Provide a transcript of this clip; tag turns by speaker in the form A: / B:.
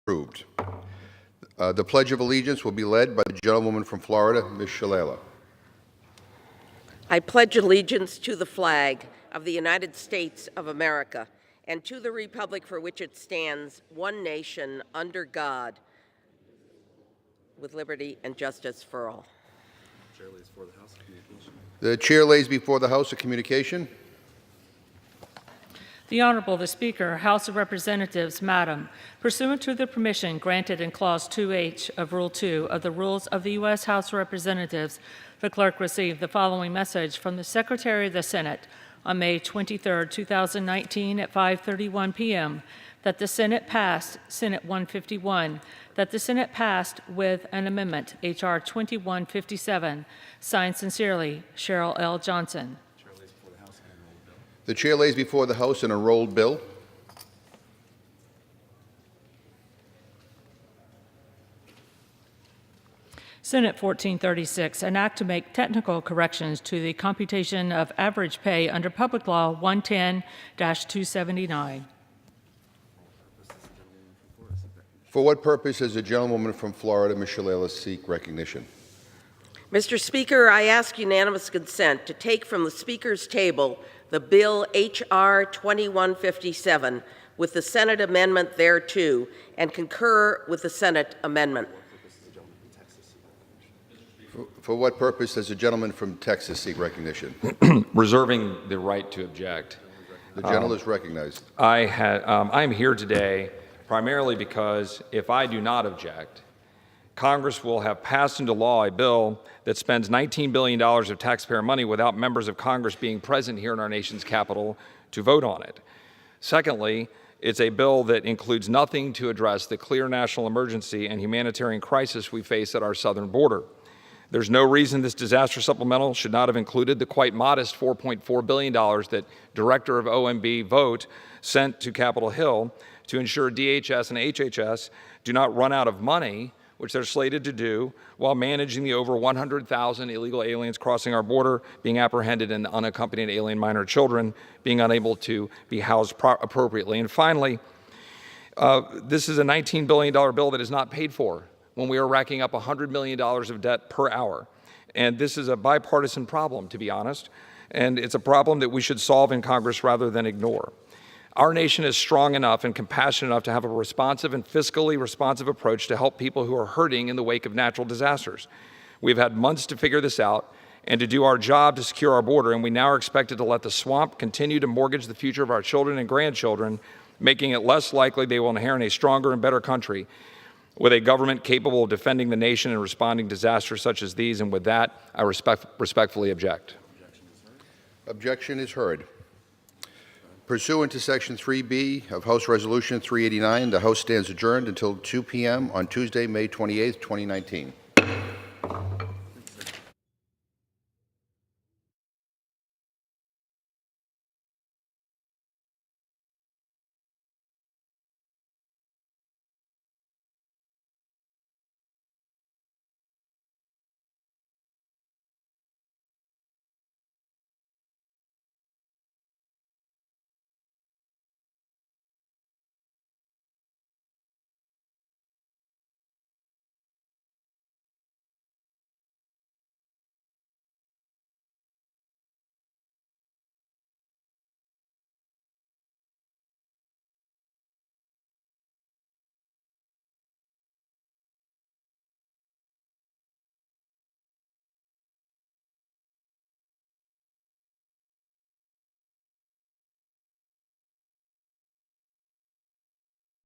A: Approved. The Pledge of Allegiance will be led by the gentlewoman from Florida, Ms. Shalala.
B: I pledge allegiance to the flag of the United States of America and to the republic for which it stands, one nation, under God, with liberty and justice for all.
A: The chair lays before the House a communication.
C: The Honorable the Speaker, House of Representatives, Madam, pursuant to the permission granted in Clause 2H of Rule 2 of the Rules of the U.S. House of Representatives, the clerk received the following message from the Secretary of the Senate on May 23, 2019 at 5:31 p.m. that the Senate passed Senate 151, that the Senate passed with an amendment, H.R. 2157, signed sincerely, Cheryl L. Johnson.
A: The chair lays before the House an enrolled bill.
C: Senate 1436, an act to make technical corrections to the computation of average pay under Public Law 110-279.
A: For what purpose does the gentlewoman from Florida, Ms. Shalala, seek recognition?
B: Mr. Speaker, I ask unanimous consent to take from the Speaker's table the bill H.R. 2157 with the Senate amendment thereto and concur with the Senate amendment.
A: For what purpose does the gentleman from Texas seek recognition?
D: Reserving the right to object.
A: The gentleman is recognized.
D: I am here today primarily because if I do not object, Congress will have passed into law a bill that spends $19 billion of taxpayer money without members of Congress being present here in our nation's capital to vote on it. Secondly, it's a bill that includes nothing to address the clear national emergency and humanitarian crisis we face at our southern border. There's no reason this disaster supplemental should not have included the quite modest $4.4 billion that Director of OMB Vogt sent to Capitol Hill to ensure DHS and HHS do not run out of money, which they're slated to do, while managing the over 100,000 illegal aliens crossing our border, being apprehended, and unaccompanied alien minor children being unable to be housed appropriately. And finally, this is a $19 billion bill that is not paid for when we are racking up $100 million of debt per hour. And this is a bipartisan problem, to be honest, and it's a problem that we should solve in Congress rather than ignore. Our nation is strong enough and compassionate enough to have a responsive and fiscally responsive approach to help people who are hurting in the wake of natural disasters. We've had months to figure this out and to do our job to secure our border, and we now are expected to let the swamp continue to mortgage the future of our children and grandchildren, making it less likely they will inherit a stronger and better country with a government capable of defending the nation and responding to disasters such as these. And with that, I respectfully object.
A: Objection is heard. Pursuant to Section 3B of House Resolution 389, the House stands adjourned until 2 p.m. on Tuesday, May 28, 2019.